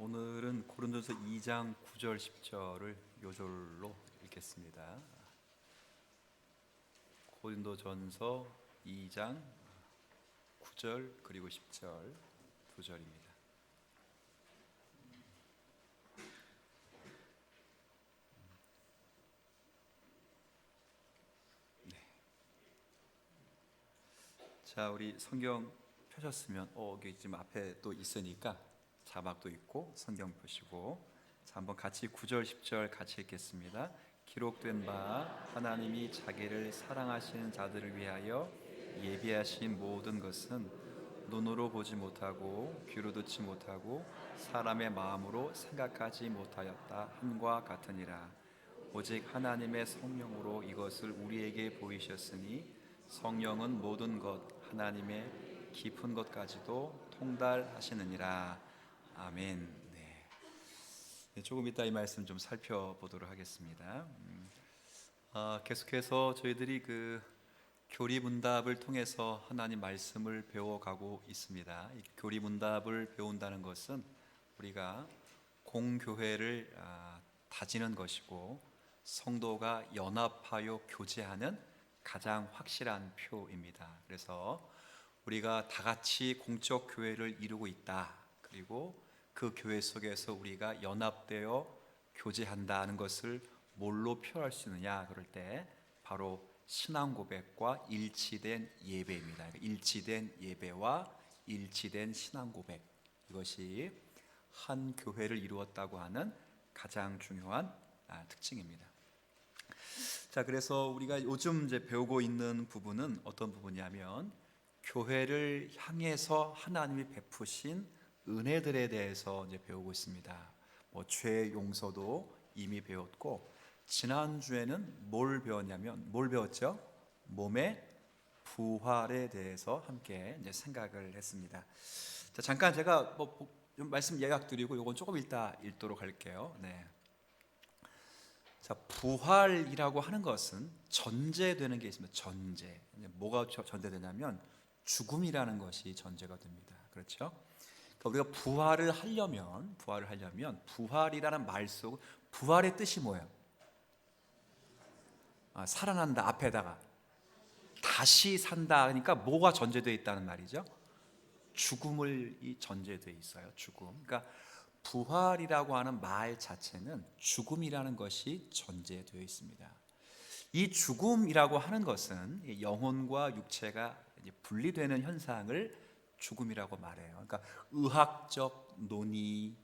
오늘은 고린도서 2장 9절 10절을 요절로 읽겠습니다. 고린도전서 2장 9절 그리고 10절 두 절입니다. 네. 자, 우리 성경 펴셨으면 여기 지금 앞에 또 있으니까 자막도 있고 성경 보시고, 자, 한번 같이 9절 10절 같이 읽겠습니다. 기록된 바 하나님이 자기를 사랑하시는 자들을 위하여 예비하신 모든 것은 눈으로 보지 못하고 귀로 듣지 못하고 사람의 마음으로 생각하지 못하였다 함과 같으니라. 오직 하나님의 성령으로 이것을 우리에게 보이셨으니 성령은 모든 것 하나님의 깊은 것까지도 통달하시느니라. 아멘. 네, 조금 이따 이 말씀 좀 살펴보도록 하겠습니다. 계속해서 저희들이 교리문답을 통해서 하나님 말씀을 배워가고 있습니다. 이 교리문답을 배운다는 것은 우리가 공교회를 다지는 것이고 성도가 연합하여 교제하는 가장 확실한 표입니다. 그래서 우리가 다 같이 공적 교회를 이루고 있다, 그리고 그 교회 속에서 우리가 연합되어 교제한다는 것을 뭘로 표현할 수 있느냐, 그럴 때 바로 신앙 고백과 일치된 예배입니다. 일치된 예배와 일치된 신앙 고백, 이것이 한 교회를 이루었다고 하는 가장 중요한 특징입니다. 자, 그래서 우리가 요즘 이제 배우고 있는 부분은 어떤 부분이냐면, 교회를 향해서 하나님이 베푸신 은혜들에 대해서 이제 배우고 있습니다. 죄 용서도 이미 배웠고, 지난주에는 뭘 배웠냐면, 뭘 배웠죠? 몸의 부활에 대해서 함께 이제 생각을 했습니다. 자, 잠깐 제가 좀 말씀 예약 드리고 이건 조금 이따 읽도록 할게요. 네. 자, 부활이라고 하는 것은 전제되는 게 있습니다. 전제. 뭐가 전제되냐면 죽음이라는 것이 전제가 됩니다. 그렇죠? 우리가 부활을 하려면 부활이라는 말 속 부활의 뜻이 뭐예요? 살아난다, 앞에다가 다시 산다. 그러니까 뭐가 전제되어 있다는 말이죠? 죽음이 전제되어 있어요. 죽음. 그러니까 부활이라고 하는 말 자체는 죽음이라는 것이 전제되어 있습니다. 이 죽음이라고 하는 것은 영혼과 육체가 분리되는 현상을 죽음이라고 말해요. 그러니까 의학적 논의,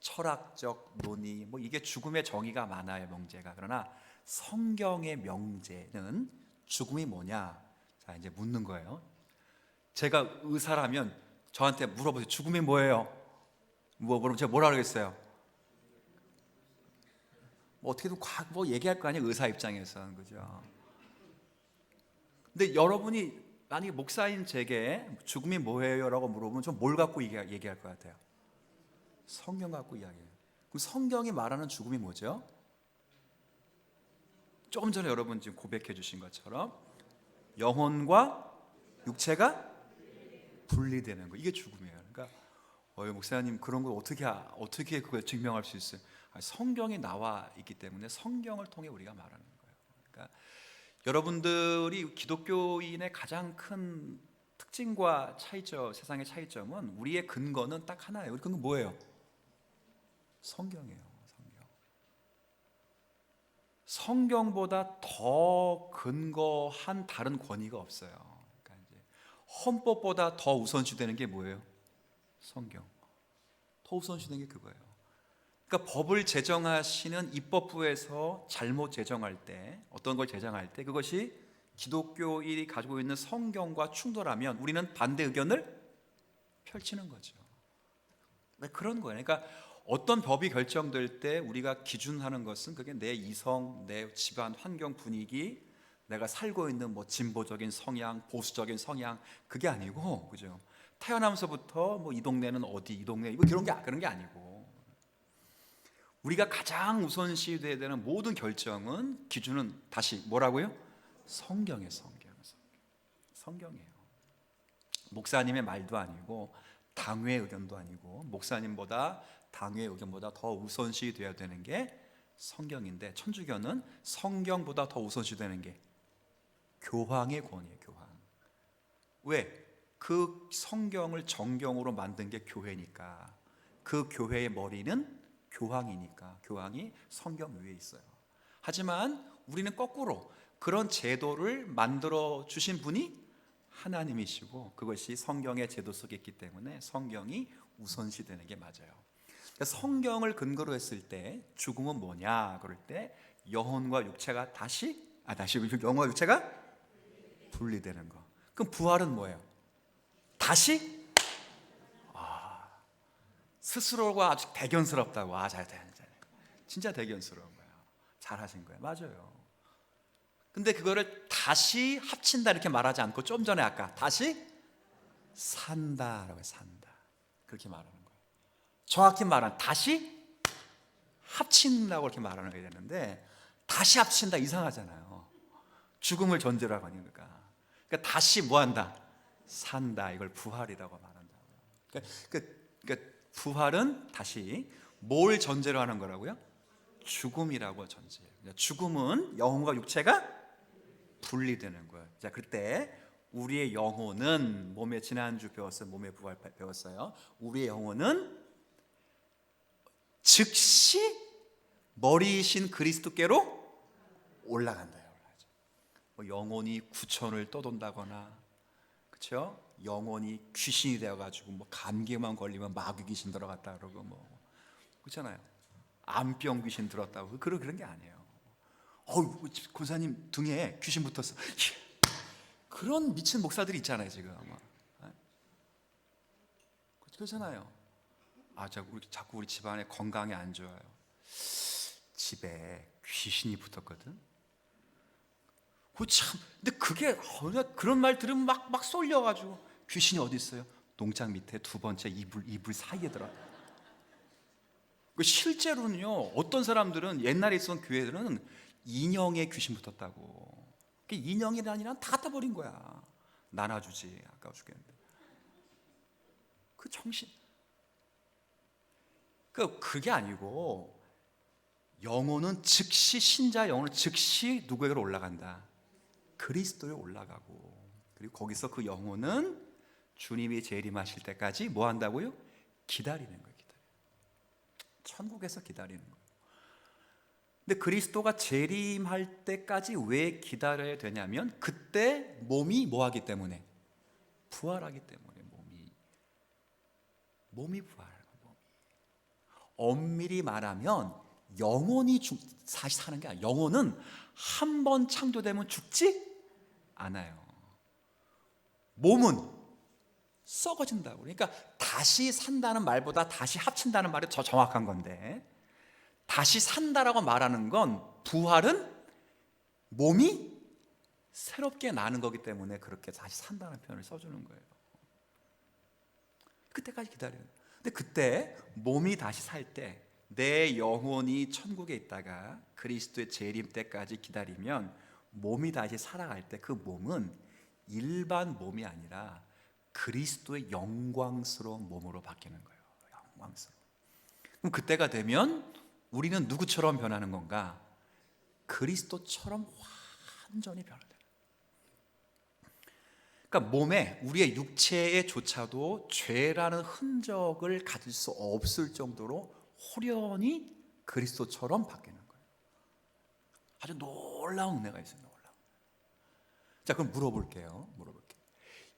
철학적 논의, 이게 죽음의 정의가 많아요, 명제가. 그러나 성경의 명제는 죽음이 뭐냐? 자, 이제 묻는 거예요. 제가 의사라면 저한테 물어보세요. 죽음이 뭐예요? 그럼 제가 뭐라 그러겠어요? 어떻게든 얘기할 거 아니에요, 의사 입장에서는. 그죠? 근데 여러분이 만약에 목사인 제게 죽음이 뭐예요? 라고 물어보면 좀 뭘 갖고 얘기할 것 같아요? 성경 갖고 이야기해요. 그럼 성경이 말하는 죽음이 뭐죠? 조금 전에 여러분 지금 고백해 주신 것처럼 영혼과 육체가 분리되는 거, 이게 죽음이에요. 그러니까 목사님 그런 걸 어떻게 그걸 증명할 수 있어요? 성경이 나와 있기 때문에 성경을 통해 우리가 말하는 거예요. 그러니까 여러분들이 기독교인의 가장 큰 특징과 차이점, 세상의 차이점은 우리의 근거는 딱 하나예요. 우리 근거 뭐예요? 성경이에요. 성경보다 더 근거한 다른 권위가 없어요. 그러니까 이제 헌법보다 더 우선시되는 게 뭐예요? 성경. 더 우선시되는 게 그거예요. 그러니까 법을 제정하시는 입법부에서 잘못 제정할 때, 어떤 걸 제정할 때 그것이 기독교인이 가지고 있는 성경과 충돌하면 우리는 반대 의견을 펼치는 거죠. 그런 거예요. 그러니까 어떤 법이 결정될 때 우리가 기준하는 것은 그게 내 이성, 내 집안 환경 분위기, 내가 살고 있는 진보적인 성향, 보수적인 성향, 그게 아니고, 그죠? 태어나면서부터 이 동네는 어디, 이 동네 그런 게 아니고, 우리가 가장 우선시돼야 되는 모든 결정은, 기준은 다시 뭐라고요? 성경이에요. 성경이에요. 목사님의 말도 아니고 당회의 의견도 아니고 목사님보다 당의 의견보다 더 우선시 되어야 되는 게 성경인데, 천주교는 성경보다 더 우선시 되는 게 교황의 권위예요. 교황. 왜? 그 성경을 정경으로 만든 게 교회니까. 그 교회의 머리는 교황이니까. 교황이 성경 위에 있어요. 하지만 우리는 거꾸로 그런 제도를 만들어 주신 분이 하나님이시고, 그것이 성경의 제도 속에 있기 때문에 성경이 우선시 되는 게 맞아요. 성경을 근거로 했을 때 죽음은 뭐냐 그럴 때 영혼과 육체가 영혼과 육체가 분리되는 거. 그럼 부활은 뭐예요? 다시 스스로가 아주 대견스럽다고. 진짜 대견스러운 거예요. 잘하신 거예요. 맞아요. 근데 그거를 다시 합친다 이렇게 말하지 않고 좀 전에 아까 다시 산다라고 해요. 산다. 그렇게 말하는 거예요. 정확히 말하면 다시 합친다고 이렇게 말하는 게 되는데, 다시 합친다 이상하잖아요. 죽음을 전제로 하니까. 그러니까 다시 뭐한다? 산다. 이걸 부활이라고 말한다고요. 그러니까 부활은 다시 뭘 전제로 하는 거라고요? 죽음이라고 전제해요. 죽음은 영혼과 육체가 분리되는 거예요. 자, 그때 우리의 영혼은 지난주 배웠어요. 몸의 부활 배웠어요. 우리의 영혼은 즉시 머리이신 그리스도께로 올라간다. 영혼이 구천을 떠돈다거나, 그렇죠? 영혼이 귀신이 되어가지고 감기만 걸리면 마귀 귀신 들어갔다 그러고 그렇잖아요. 암병 귀신 들었다고 그런 게 아니에요. 권사님 등에 귀신 붙었어. 그런 미친 목사들이 있잖아요 지금. 그렇잖아요. 자꾸 우리 집안에 건강이 안 좋아요. 집에 귀신이 붙었거든. 근데 그게 그런 말 들으면 막 쏠려가지고, 귀신이 어디 있어요? 농장 밑에 두 번째 이불 사이에 들어. 실제로는요, 어떤 사람들은 옛날에 있었던 교회들은 인형에 귀신 붙었다고. 인형이라니란 다 갖다 버린 거야. 나눠주지, 아까워 죽겠는데. 그 정신. 그게 아니고, 영혼은 즉시, 신자 영혼은 즉시 누구에게로 올라간다? 그리스도에 올라가고, 그리고 거기서 그 영혼은 주님이 재림하실 때까지 뭐 한다고요? 기다리는 거예요. 천국에서 기다리는 거예요. 근데 그리스도가 재림할 때까지 왜 기다려야 되냐면, 그때 몸이 뭐 하기 때문에? 부활하기 때문에. 몸이 부활하는 거예요. 엄밀히 말하면 영혼이 사실 사는 게 아니라, 영혼은 한 번 창조되면 죽지 않아요. 몸은 썩어진다고. 그러니까 다시 산다는 말보다 다시 합친다는 말이 더 정확한 건데, 다시 산다라고 말하는 건, 부활은 몸이 새롭게 나는 거기 때문에 그렇게 다시 산다는 표현을 써주는 거예요. 그때까지 기다려요. 근데 그때 몸이 다시 살 때, 내 영혼이 천국에 있다가 그리스도의 재림 때까지 기다리면 몸이 다시 살아갈 때, 그 몸은 일반 몸이 아니라 그리스도의 영광스러운 몸으로 바뀌는 거예요. 영광스러운. 그럼 그때가 되면 우리는 누구처럼 변하는 건가? 그리스도처럼 완전히 변화돼요. 그러니까 몸에, 우리의 육체에조차도 죄라는 흔적을 가질 수 없을 정도로 호련히 그리스도처럼 바뀌는 거예요. 아주 놀라운 은혜가 있어요. 놀라운. 자, 그럼 물어볼게요.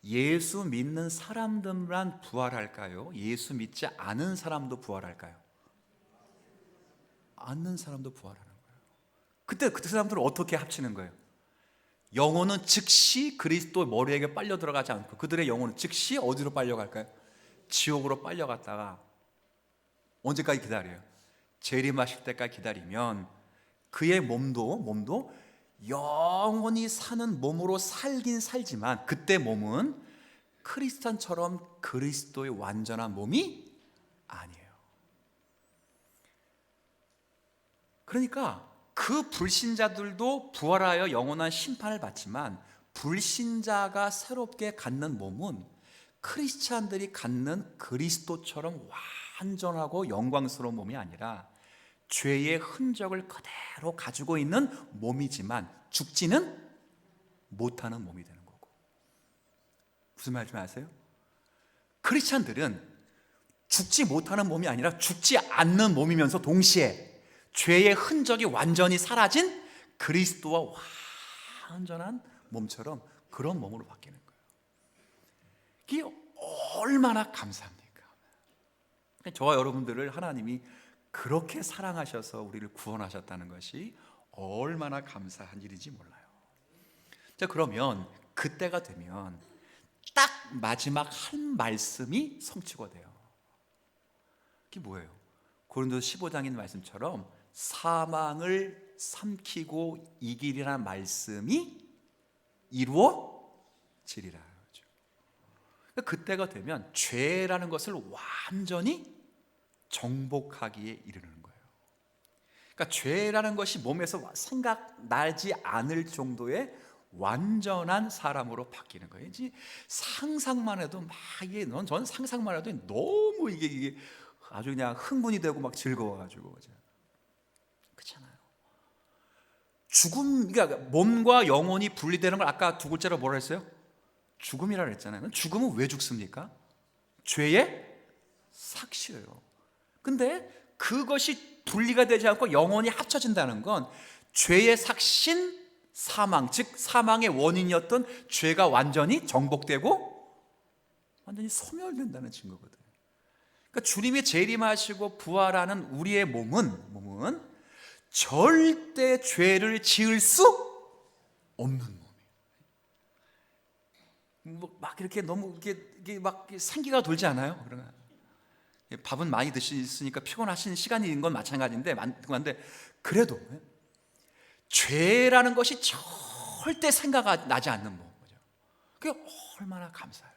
예수 믿는 사람들만 부활할까요? 예수 믿지 않은 사람도 부활할까요? 않는 사람도 부활하는 거예요. 그때 그 사람들은 어떻게 합치는 거예요? 영혼은 즉시 그리스도 머리에게 빨려 들어가지 않고, 그들의 영혼은 즉시 어디로 빨려갈까요? 지옥으로 빨려갔다가 언제까지 기다려요? 재림하실 때까지 기다리면 그의 몸도 영원히 사는 몸으로 살긴 살지만, 그때 몸은 크리스찬처럼 그리스도의 완전한 몸이 아니에요. 그러니까 그 불신자들도 부활하여 영원한 심판을 받지만, 불신자가 새롭게 갖는 몸은 크리스찬들이 갖는 그리스도처럼 완전하고 영광스러운 몸이 아니라 죄의 흔적을 그대로 가지고 있는 몸이지만 죽지는 못하는 몸이 되는 거고. 무슨 말인지 아세요? 크리스찬들은 죽지 못하는 몸이 아니라 죽지 않는 몸이면서 동시에 죄의 흔적이 완전히 사라진 그리스도와 완전한 몸처럼 그런 몸으로 바뀌는 거예요. 이게 얼마나 감사합니까? 저와 여러분들을 하나님이 그렇게 사랑하셔서 우리를 구원하셨다는 것이 얼마나 감사한 일인지 몰라요. 자, 그러면 그때가 되면 딱 마지막 한 말씀이 성취가 돼요. 그게 뭐예요? 고린도서 15장인 말씀처럼 사망을 삼키고 이기리라는 말씀이 이루어지리라. 그때가 되면 죄라는 것을 완전히 정복하기에 이르는 거예요. 그러니까 죄라는 것이 몸에서 생각나지 않을 정도의 완전한 사람으로 바뀌는 거예요. 이제 상상만 해도 막 이게 전 상상만 해도 너무 이게 아주 그냥 흥분이 되고 막 즐거워가지고 그렇잖아요. 죽음, 그러니까 몸과 영혼이 분리되는 걸 아까 두 글자로 뭐라 했어요? 죽음이라 그랬잖아요. 죽음은 왜 죽습니까? 죄의 삭시예요. 근데 그것이 분리가 되지 않고 영혼이 합쳐진다는 건 죄의 삭신 사망, 즉 사망의 원인이었던 죄가 완전히 정복되고 완전히 소멸된다는 증거거든요. 그러니까 주님이 재림하시고 부활하는 우리의 몸은 절대 죄를 지을 수 없는 몸이에요. 막 이렇게 너무 이게 막 생기가 돌지 않아요? 그러나 밥은 많이 드시니까 피곤하신 시간인 건 마찬가지인데 그래도 죄라는 것이 절대 생각 나지 않는 거죠. 그게 얼마나 감사해요.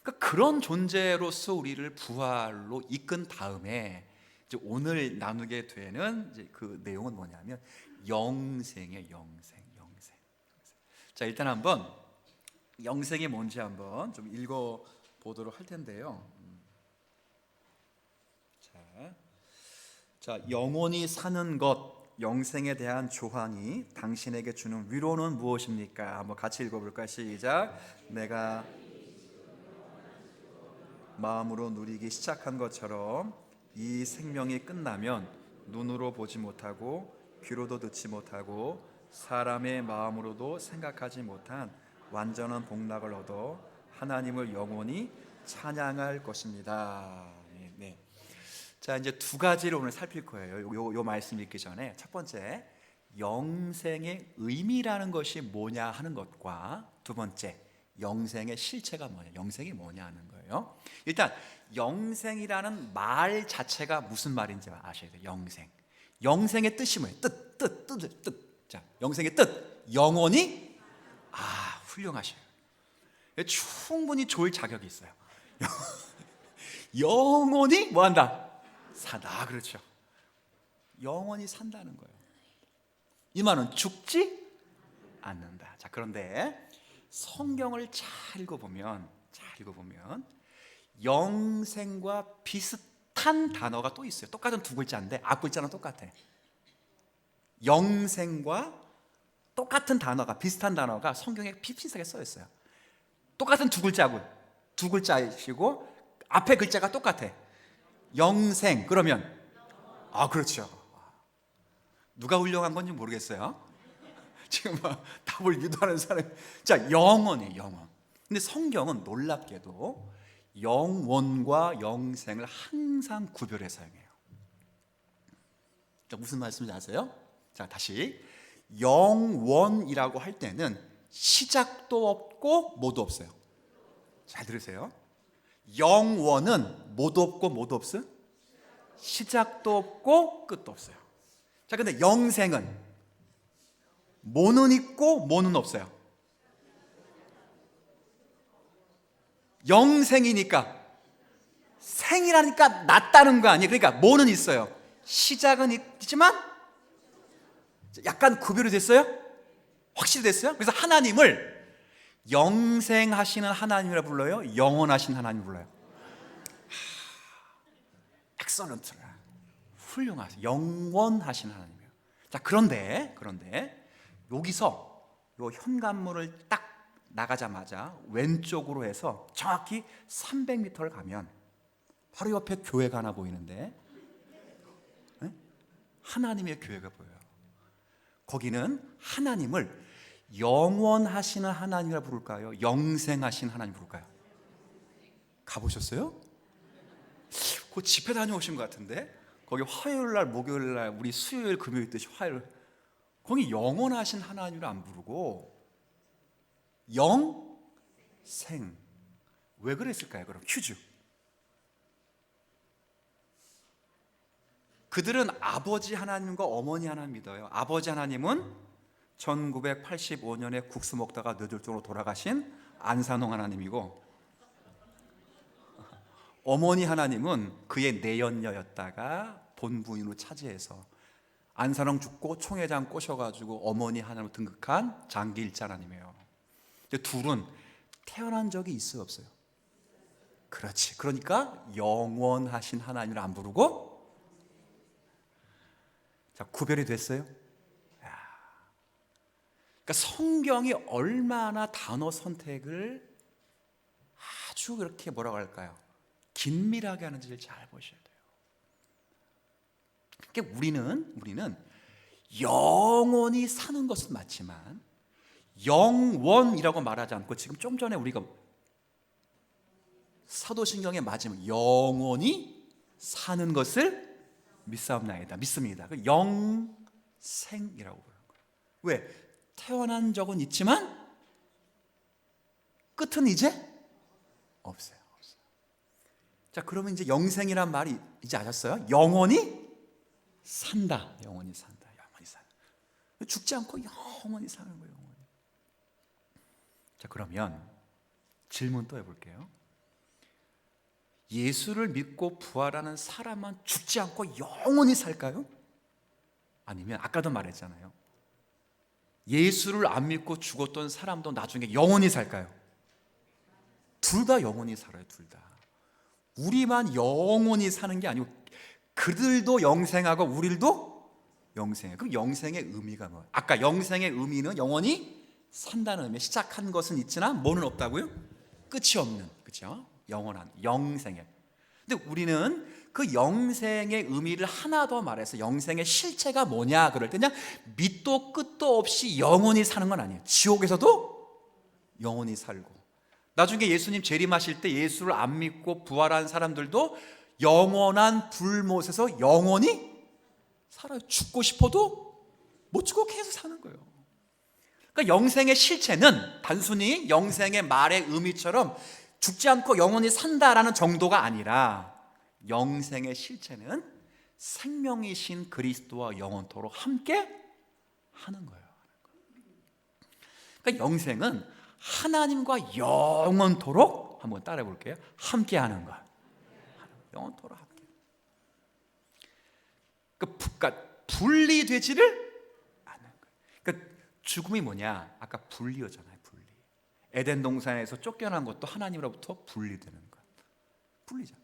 그러니까 그런 존재로서 우리를 부활로 이끈 다음에 이제 오늘 나누게 되는 이제 그 내용은 뭐냐면 영생이에요. 영생. 자, 일단 한번 영생이 뭔지 한번 좀 읽어 보도록 할 텐데요. 자, 영원히 사는 것, 영생에 대한 조항이 당신에게 주는 위로는 무엇입니까? 한번 같이 읽어볼까요? 시작. 내가 마음으로 누리기 시작한 것처럼 이 생명이 끝나면 눈으로 보지 못하고 귀로도 듣지 못하고 사람의 마음으로도 생각하지 못한 완전한 복락을 얻어 하나님을 영원히 찬양할 것입니다. 네. 자, 이제 두 가지를 오늘 살필 거예요. 요 말씀 읽기 전에 첫 번째, 영생의 의미라는 것이 뭐냐 하는 것과 두 번째, 영생의 실체가 뭐냐, 영생이 뭐냐 하는 거예요. 일단 영생이라는 말 자체가 무슨 말인지 아셔야 돼요. 영생의 뜻이 뭐예요? 뜻. 자, 영생의 뜻, 영원히 훌륭하셔요. 충분히 좋을 자격이 있어요. 영원히 뭐한다? 산다. 그렇죠. 영원히 산다는 거예요. 이 말은 죽지 않는다. 자, 그런데 성경을 잘 읽어보면 영생과 비슷한 단어가 또 있어요. 똑같은 두 글자인데 앞글자는 똑같아. 영생과 똑같은 단어가, 비슷한 단어가 성경에 비슷하게 써 있어요. 똑같은 두 글자이시고 앞에 글자가 똑같아. 영생. 그러면 그렇죠. 누가 훌륭한 건지 모르겠어요. 지금 답을 유도하는 사람이. 자, 영원이에요. 영원. 근데 성경은 놀랍게도 영원과 영생을 항상 구별해서 사용해요. 자, 무슨 말씀인지 아세요? 자, 다시. 영원이라고 할 때는 시작도 없고 뭐도 없어요. 잘 들으세요. 영원은 뭐도 없고 뭐도 없어요? 시작도 없고 끝도 없어요. 자, 근데 영생은 뭐는 있고 뭐는 없어요. 영생이니까, 생이라니까 낫다는 거 아니에요. 그러니까 뭐는 있어요. 시작은 있지만 약간 구별이 됐어요? 확실히 됐어요? 그래서 하나님을 영생하시는 하나님이라 불러요? 영원하신 하나님 불러요? 엑설런트, 훌륭하신, 영원하신 하나님이에요. 자, 그런데 여기서 요 현관문을 딱 나가자마자 왼쪽으로 해서 정확히 300m를 가면 바로 옆에 교회가 하나 보이는데, 네? 하나님의 교회가 보여요. 거기는 하나님을 영원하시는 하나님이라 부를까요? 영생하신 하나님 부를까요? 가보셨어요? 그 집회 다녀오신 것 같은데, 거기 화요일날 목요일날 우리 수요일 금요일 있듯이 화요일, 거기 영원하신 하나님을 안 부르고 영생. 왜 그랬을까요? 그럼 퀴즈. 그들은 아버지 하나님과 어머니 하나님 믿어요. 아버지 하나님은 1985년에 국수 먹다가 뇌졸중으로 돌아가신 안산홍 하나님이고, 어머니 하나님은 그의 내연녀였다가 본부인으로 차지해서 안산홍 죽고 총회장 꼬셔가지고 어머니 하나님으로 등극한 장기일자 하나님이에요. 근데 둘은 태어난 적이 있어요, 없어요? 그렇지. 그러니까 영원하신 하나님을 안 부르고, 자, 구별이 됐어요? 그러니까 성경이 얼마나 단어 선택을 아주 그렇게 뭐라고 할까요? 긴밀하게 하는지를 잘 보셔야 돼요. 그러니까 우리는 영원히 사는 것은 맞지만 영원이라고 말하지 않고, 지금 좀 전에 우리가 사도신경에 맞으면 영원히 사는 것을 믿사옵나이다, 믿습니다. 그 영생이라고 부르는 거예요. 왜? 태어난 적은 있지만 끝은 이제 없어요. 자, 그러면 이제 영생이란 말이 이제 아셨어요? 영원히 산다. 영원히 산다. 영원히 산다. 죽지 않고 영원히 사는 거예요. 영원히. 자, 그러면 질문 또 해볼게요. 예수를 믿고 부활하는 사람만 죽지 않고 영원히 살까요? 아니면 아까도 말했잖아요, 예수를 안 믿고 죽었던 사람도 나중에 영원히 살까요? 둘 다 영원히 살아요. 둘 다. 우리만 영원히 사는 게 아니고 그들도 영생하고 우리도 영생해요. 그럼 영생의 의미가 뭐예요? 아까 영생의 의미는 영원히 산다는 의미, 시작한 것은 있으나 뭐는 없다고요? 끝이 없는, 그렇죠? 영원한 영생에. 근데 우리는 그 영생의 의미를 하나 더 말해서 영생의 실체가 뭐냐 그럴 때 그냥 밑도 끝도 없이 영원히 사는 건 아니에요. 지옥에서도 영원히 살고, 나중에 예수님 재림하실 때 예수를 안 믿고 부활한 사람들도 영원한 불못에서 영원히 살아요. 죽고 싶어도 못 죽고 계속 사는 거예요. 그러니까 영생의 실체는 단순히 영생의 말의 의미처럼 죽지 않고 영원히 산다라는 정도가 아니라, 영생의 실체는 생명이신 그리스도와 영원토록 함께 하는 거예요. 그러니까 영생은 하나님과 영원토록, 한번 따라해 볼게요, 함께 하는 것. 영원토록 함께. 그러니까 분리되지를 않는 거예요. 그러니까 죽음이 뭐냐? 아까 분리였잖아요. 분리. 에덴 동산에서 쫓겨난 것도 하나님으로부터 분리되는 것. 분리죠.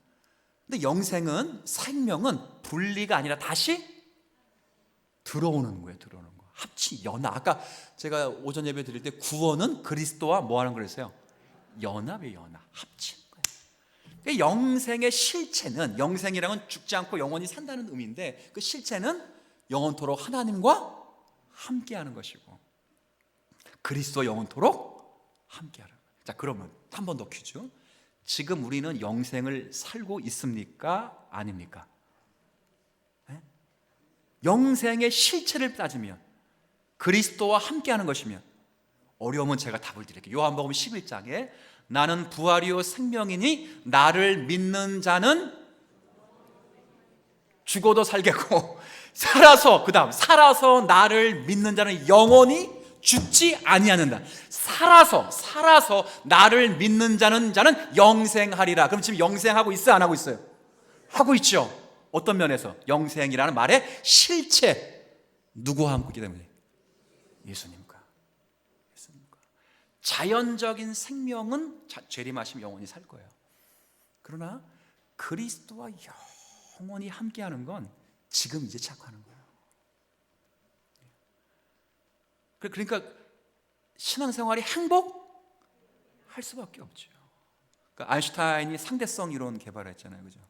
근데 영생은, 생명은 분리가 아니라 다시 들어오는 거예요. 들어오는 거. 연합. 아까 제가 오전 예배 드릴 때 구원은 그리스도와 뭐 하는 거랬어요? 연합이에요. 연합. 합치는 거예요. 그러니까 영생의 실체는, 영생이라는 건 죽지 않고 영원히 산다는 의미인데, 그 실체는 영원토록 하나님과 함께하는 것이고 그리스도 영원토록 함께하는 거예요. 자, 그러면 한 번 더 퀴즈. 지금 우리는 영생을 살고 있습니까? 아닙니까? 네? 영생의 실체를 따지면, 그리스도와 함께하는 것이면, 어려우면 제가 답을 드릴게요. 요한복음 11장에 나는 부활이요 생명이니 나를 믿는 자는 죽어도 살겠고 살아서, 그 다음 살아서 나를 믿는 자는 영원히 죽지 아니하는다. 살아서 나를 믿는 자는 영생하리라. 그럼 지금 영생하고 있어요, 안 하고 있어요? 하고 있죠. 어떤 면에서? 영생이라는 말의 실체, 누구와 함께 있기 때문에? 예수님과. 자연적인 생명은 재림하시면 영원히 살 거예요. 그러나 그리스도와 영원히 함께하는 건 지금 이제 시작하는 거예요. 그러니까 신앙생활이 행복할 수밖에 없죠. 그러니까 아인슈타인이 상대성 이론 개발했잖아요, 그죠?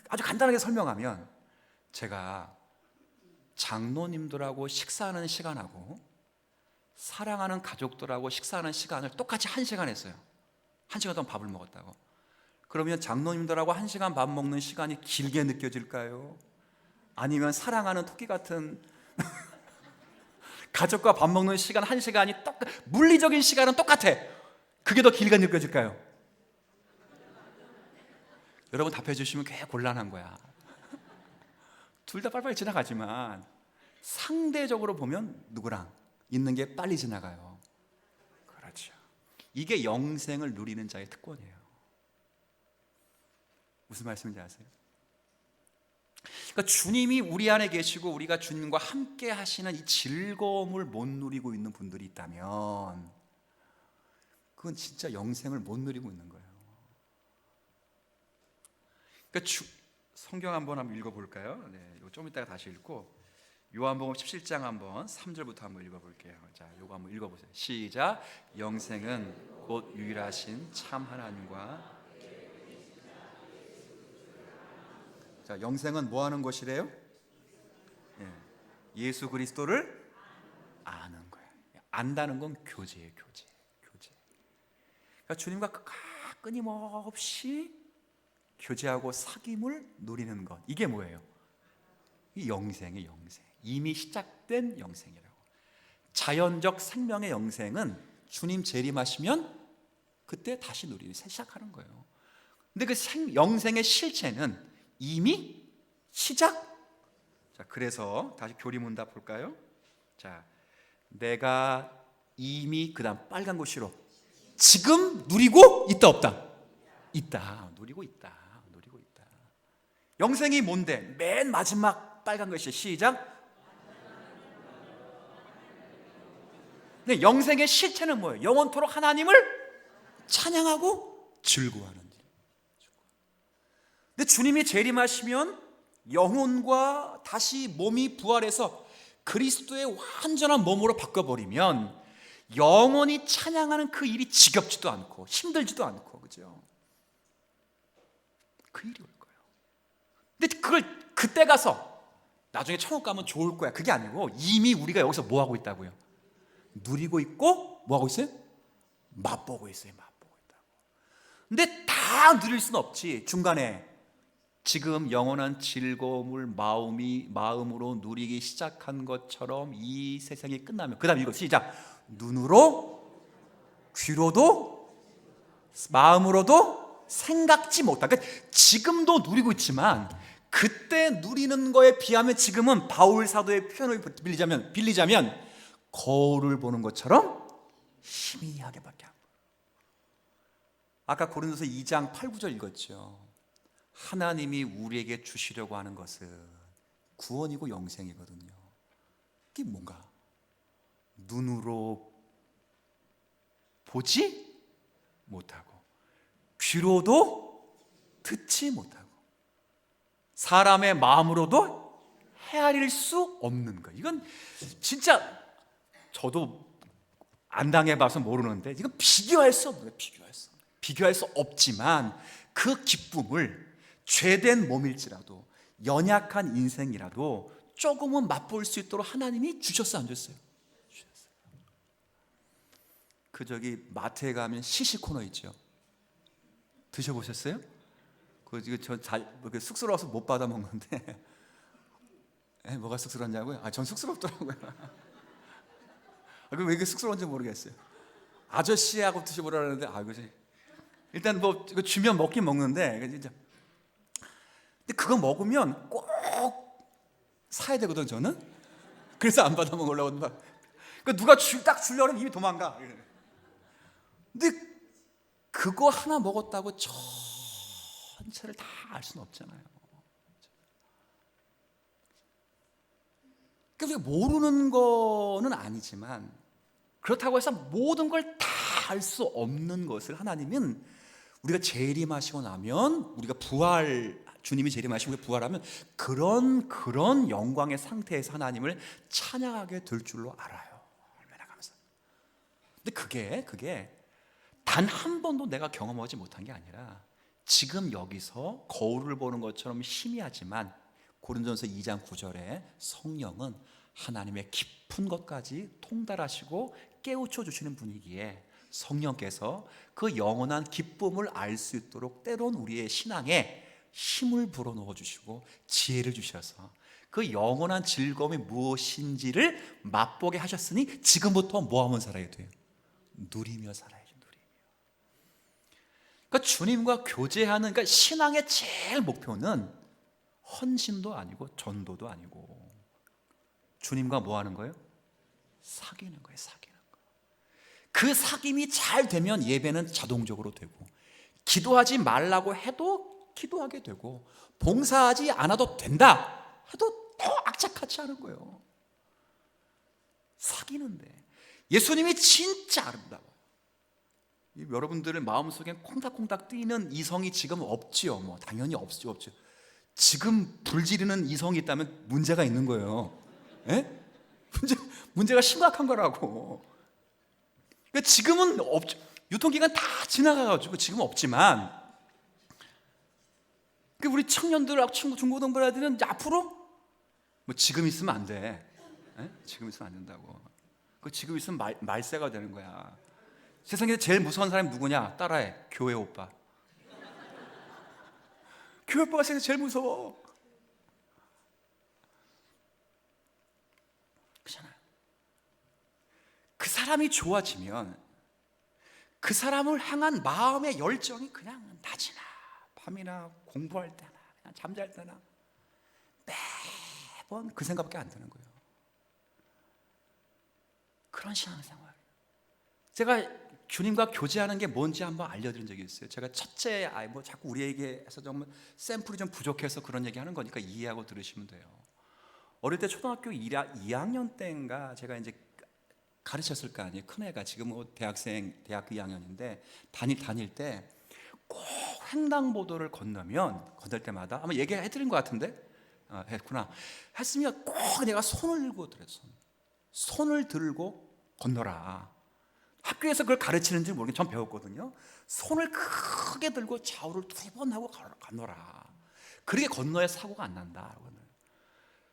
아주 간단하게 설명하면, 제가 장로님들하고 식사하는 시간하고 사랑하는 가족들하고 식사하는 시간을 똑같이 1시간 했어요. 1시간 동안 밥을 먹었다고. 그러면 장로님들하고 1시간 밥 먹는 시간이 길게 느껴질까요? 아니면 사랑하는 토끼 같은 가족과 밥 먹는 시간 1시간이 물리적인 시간은 똑같아. 그게 더 길게 느껴질까요? 여러분 답해 주시면 꽤 곤란한 거야. 둘 다 빨리빨리 지나가지만 상대적으로 보면 누구랑 있는 게 빨리 지나가요. 그렇죠. 이게 영생을 누리는 자의 특권이에요. 무슨 말씀인지 아세요? 그러니까 주님이 우리 안에 계시고 우리가 주님과 함께 하시는 이 즐거움을 못 누리고 있는 분들이 있다면 그건 진짜 영생을 못 누리고 있는 거예요. 그러니까 성경 한번 읽어볼까요? 네, 이거 좀 이따가 다시 읽고 요한복음 17장 한번 3절부터 한번 읽어볼게요. 자, 요거 한번 읽어보세요. 시작. 영생은 곧 유일하신 참 하나님과. 자, 영생은 뭐 하는 것이래요? 예수 그리스도를 아는 거예요. 안다는 건 교제예요, 교제. 그러니까 주님과 끊임없이 교제하고 사귐을 누리는 것. 이게 뭐예요? 이 영생의 영생. 이미 시작된 영생이라고. 자연적 생명의 영생은 주님 재림하시면 그때 다시 누리기 시작하는 거예요. 근데 그 영생의 실체는 이미 시작. 자, 그래서 다시 교리문답 볼까요? 자, 내가 이미 그다음 빨간 글씨로 지금 누리고 있다 없다? 있다. 누리고 있다. 영생이 뭔데? 맨 마지막 빨간 글씨 시작. 근데 영생의 실체는 뭐예요? 영원토록 하나님을 찬양하고 즐거워하는 일. 근데 주님이 재림하시면 영혼과 다시 몸이 부활해서 그리스도의 완전한 몸으로 바꿔버리면 영원히 찬양하는 그 일이 지겹지도 않고 힘들지도 않고, 그죠? 그 일이 올 거예요. 근데 그걸 그때 가서 나중에 천국 가면 좋을 거야, 그게 아니고 이미 우리가 여기서 뭐 하고 있다고요? 누리고 있고 뭐 하고 있어요? 맛보고 있어요. 맛보고 있다고. 근데 다 누릴 수는 없지. 중간에 지금 영원한 즐거움을 마음으로 누리기 시작한 것처럼 이 세상이 끝나면, 그 다음 이거 시작. 눈으로, 귀로도, 마음으로도 생각지 못한. 그러니까 지금도 누리고 있지만 그때 누리는 거에 비하면 지금은 바울 사도의 표현을 빌리자면 거울을 보는 것처럼 희미하게밖에 안 보여요. 아까 고린도서 2장 8, 9절 읽었죠. 하나님이 우리에게 주시려고 하는 것은 구원이고 영생이거든요. 이게 뭔가 눈으로 보지 못하고 귀로도 듣지 못하고 사람의 마음으로도 헤아릴 수 없는 것. 이건 진짜 저도 안 당해봐서 모르는데 이건 비교할 수 없는 거예요. 비교할 수 없지만 그 기쁨을 죄된 몸일지라도 연약한 인생이라도 조금은 맛볼 수 있도록 하나님이 주셨어요, 안 줬어요? 주셨어요. 그 저기 마트에 가면 시식 코너 있죠. 드셔보셨어요? 저 쑥스러워서 못 받아 먹는데 뭐가 쑥스러웠냐고요? 전 쑥스럽더라고요. 그럼 왜 이렇게 쑥스러운지 모르겠어요. 아저씨하고 드셔보라는데 그지. 일단 뭐 이거 주면 먹긴 먹는데 진짜. 근데 그거 먹으면 꼭 사야 되거든 저는. 그래서 안 받아 먹으려고 막. 그러니까 누가 딱 주려면 이미 도망가. 근데 그거 하나 먹었다고 전체를 다 알 수는 없잖아요. 그러니까 우리가 모르는 거는 아니지만 그렇다고 해서 모든 걸 다 알 수 없는 것을 하나님은 우리가 재림하시고 나면 우리가 주님이 재림하시고 우리가 부활하면 그런 영광의 상태에서 하나님을 찬양하게 될 줄로 알아요. 얼마나 감사. 근데 그게 단 한 번도 내가 경험하지 못한 게 아니라 지금 여기서 거울을 보는 것처럼 희미하지만 고린도전서 2장 9절에 성령은 하나님의 깊은 것까지 통달하시고 깨우쳐 주시는 분이기에 성령께서 그 영원한 기쁨을 알 수 있도록 때론 우리의 신앙에 힘을 불어넣어 주시고 지혜를 주셔서 그 영원한 즐거움이 무엇인지를 맛보게 하셨으니 지금부터 뭐하면 살아야 돼요? 누리며 살아야죠. 누리며. 그러니까 주님과 교제하는, 그러니까 신앙의 제일 목표는 헌신도 아니고 전도도 아니고 주님과 뭐 하는 거예요? 사귀는 거예요. 사귀는 거. 그 사귐이 잘 되면 예배는 자동적으로 되고, 기도하지 말라고 해도 기도하게 되고, 봉사하지 않아도 된다 해도 더 악착같이 하는 거예요. 사귀는데 예수님이 진짜 아름다워요. 여러분들의 마음속에 콩닥콩닥 뛰는 이성이 지금 없지요. 뭐 당연히 없죠. 지금 불지르는 이성이 있다면 문제가 있는 거예요. 예? 문제가 심각한 거라고. 그러니까 지금은 없죠. 유통기간 다 지나가가지고 지금 없지만, 우리 청년들, 친구, 중고등부 애들은 앞으로 뭐 지금 있으면 안 돼. 예? 지금 있으면 안 된다고. 지금 있으면 말세가 되는 거야. 세상에 제일 무서운 사람이 누구냐? 따라해. 교회 오빠. 교회 오빠가 세상에 제일 무서워. 그렇잖아요. 그 사람이 좋아지면 그 사람을 향한 마음의 열정이 그냥 낮이나 밤이나 공부할 때나 그냥 잠잘 때나 매번 그 생각밖에 안 드는 거예요. 그런 신앙생활. 제가 주님과 교제하는 게 뭔지 한번 알려드린 적이 있어요. 제가 첫째 아이, 뭐 자꾸 우리에게 해서 정말 샘플이 좀 부족해서 그런 얘기 하는 거니까 이해하고 들으시면 돼요. 어릴 때 초등학교 2학년 때인가 제가 이제 가르쳤을 거 아니에요. 큰애가 지금 뭐 대학교 2학년인데 다닐 때 꼭 횡단보도를 건널 때마다 아마 얘기해드린 것 같은데 했구나. 했으면 꼭 내가 손을 들고 들었어. 손을 들고 건너라. 학교에서 그걸 가르치는지 모르겠는데 전 배웠거든요. 손을 크게 들고 좌우를 2번 하고 건너라. 그렇게 건너야 사고가 안 난다.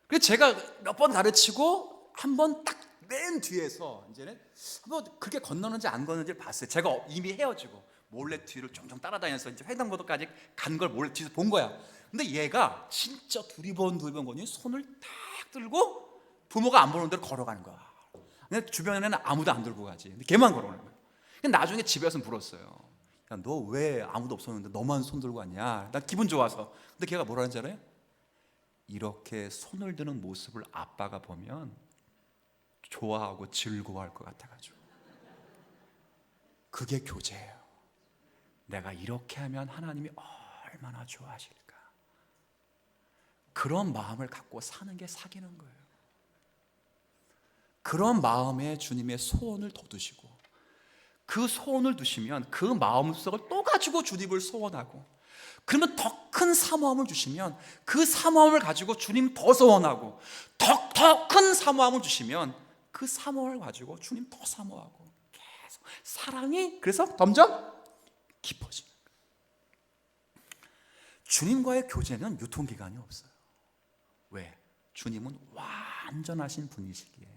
그래서 제가 몇 번 가르치고 한 번 딱 맨 뒤에서 이제는 한번 그렇게 건너는지 안 건너는지 봤어요. 제가 이미 헤어지고 몰래 뒤를 종종 따라다녀서 이제 횡단보도까지 간 걸 몰래 뒤에서 본 거야. 근데 얘가 진짜 두리번 거니 손을 딱 들고 부모가 안 보는 대로 걸어가는 거야. 근데 주변에는 아무도 안 들고 가지. 근데 걔만 걸어가는 거야. 나중에 집에 와서 물었어요. 야, 너 왜 아무도 없었는데 너만 손 들고 왔냐? 나 기분 좋아서. 근데 걔가 뭐라는지 알아요? 이렇게 손을 드는 모습을 아빠가 보면 좋아하고 즐거워할 것 같아가지고. 그게 교제예요. 내가 이렇게 하면 하나님이 얼마나 좋아하실까. 그런 마음을 갖고 사는 게 사귀는 거예요. 그런 마음에 주님의 소원을 돋우시고, 그 소원을 두시면 그 마음속을 또 가지고 주님을 소원하고, 그러면 더 큰 사모함을 주시면 그 사모함을 가지고 주님 더 소원하고, 더 큰 사모함을 주시면 그 사모함을 가지고 주님 더 사모하고, 계속 사랑이 그래서 점점 깊어지는 거예요. 주님과의 교제는 유통기간이 없어요. 왜? 주님은 완전하신 분이시기에.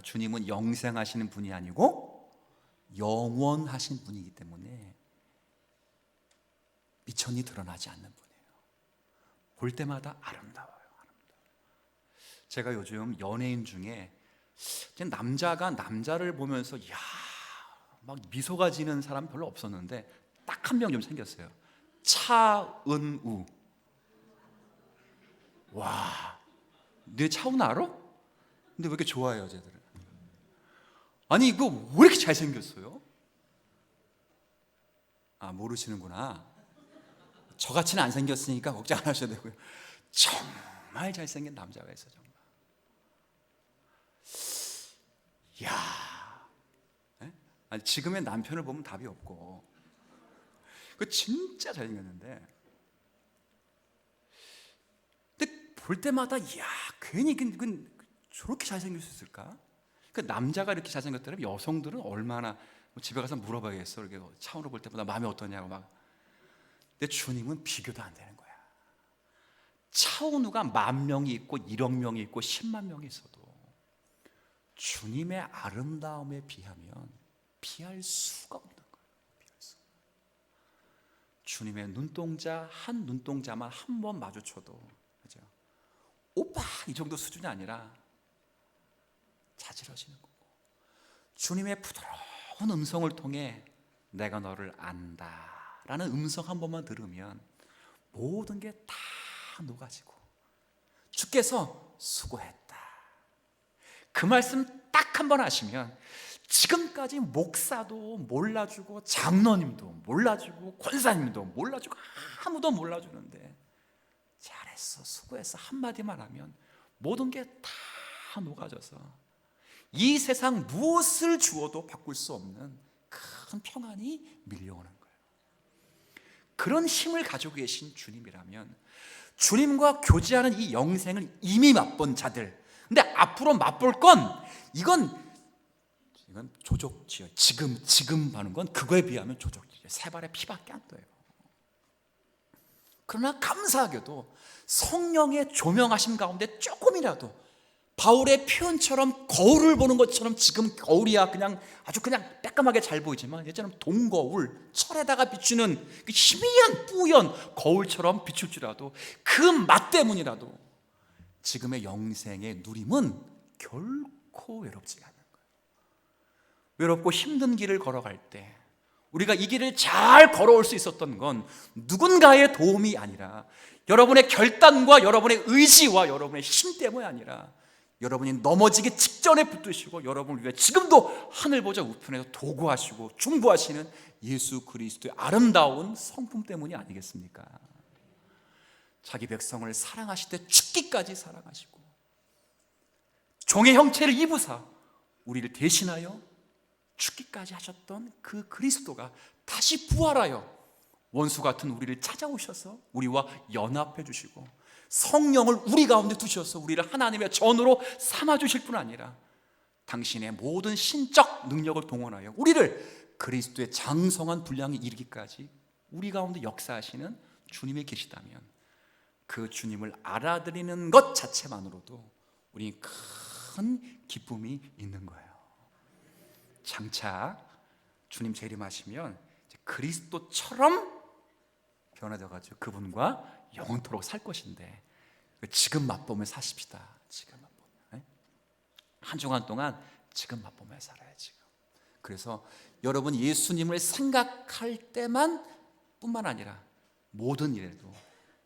주님은 영생하시는 분이 아니고 영원하신 분이기 때문에 미천이 드러나지 않는 분이에요. 볼 때마다 아름다워요. 제가 요즘 연예인 중에 남자가 남자를 보면서 막 미소가 지는 사람 별로 없었는데 딱 한 명 좀 생겼어요. 차은우. 와, 너 차은우 알아? 근데 왜 이렇게 좋아해요, 쟤들은? 아니 이거 왜 이렇게 잘생겼어요? 모르시는구나. 저같이는 안 생겼으니까 걱정 안 하셔도 되고요. 정말 잘생긴 남자가 있어. 정말. 아니, 지금의 남편을 보면 답이 없고, 그 진짜 잘생겼는데, 근데 볼 때마다 이야, 괜히 저렇게 잘생길 수 있을까? 그 남자가 이렇게 잘생겼다면 여성들은 얼마나, 집에 가서 물어봐야겠어. 이렇게 차원으로 볼 때마다 마음이 어떠냐고 막. 근데 주님은 비교도 안 되는 거야. 차은우가 10,000명이 있고 1억 명이 있고 10만 명이 있어도 주님의 아름다움에 비하면 비할 수가 없는 거예요. 비할 수. 주님의 눈동자 한 눈동자만 한 번 마주쳐도, 그죠? 오빠 이 정도 수준이 아니라 자지러지는 거고, 주님의 부드러운 음성을 통해 내가 너를 안다라는 음성 한 번만 들으면 모든 게 다 녹아지고, 주께서 수고했다 그 말씀 딱 한 번 하시면 지금까지 목사도 몰라주고 장로님도 몰라주고 권사님도 몰라주고 아무도 몰라주는데 잘했어, 수고했어 한마디만 하면 모든 게 다 녹아져서 이 세상 무엇을 주어도 바꿀 수 없는 큰 평안이 밀려오는 거예요. 그런 힘을 가지고 계신 주님이라면 주님과 교제하는 이 영생을 이미 맛본 자들, 근데 앞으로 맛볼 건 이건 조족지요. 지금 하는 건 그거에 비하면 조족지요. 세 발의 피밖에 안 돼요. 그러나 감사하게도 성령의 조명하심 가운데 조금이라도 바울의 표현처럼 거울을 보는 것처럼, 지금 거울이야 아주 그냥 빼끔하게 잘 보이지만 예전에 동거울, 철에다가 비추는 그 희미한 뿌연 거울처럼 비출 줄 알아도 그 맛 때문이라도 지금의 영생의 누림은 결코 외롭지가 않는 거예요. 외롭고 힘든 길을 걸어갈 때 우리가 이 길을 잘 걸어올 수 있었던 건 누군가의 도움이 아니라 여러분의 결단과 여러분의 의지와 여러분의 힘 때문이 아니라 여러분이 넘어지기 직전에 붙드시고 여러분을 위해 지금도 하늘 보좌 우편에서 도구하시고 중보하시는 예수 그리스도의 아름다운 성품 때문이 아니겠습니까? 자기 백성을 사랑하실 때 죽기까지 사랑하시고 종의 형체를 입으사 우리를 대신하여 죽기까지 하셨던 그 그리스도가 다시 부활하여 원수 같은 우리를 찾아오셔서 우리와 연합해 주시고 성령을 우리 가운데 두셔서 우리를 하나님의 전으로 삼아주실 뿐 아니라 당신의 모든 신적 능력을 동원하여 우리를 그리스도의 장성한 분량에 이르기까지 우리 가운데 역사하시는 주님이 계시다면 그 주님을 알아들이는 것 자체만으로도 우리 큰 기쁨이 있는 거예요. 장차 주님 재림하시면 그리스도처럼 변화되어가지고 그분과 영원토록 살 것인데 지금 맛보며 사십시다. 지금 맛보며, 한 주간 동안 지금 맛보며 살아요. 지금. 그래서 여러분 예수님을 생각할 때만 뿐만 아니라 모든 일에도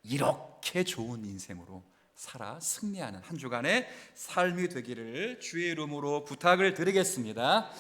이렇게 좋은 인생으로 살아 승리하는 한 주간의 삶이 되기를 주의 이름으로 부탁을 드리겠습니다.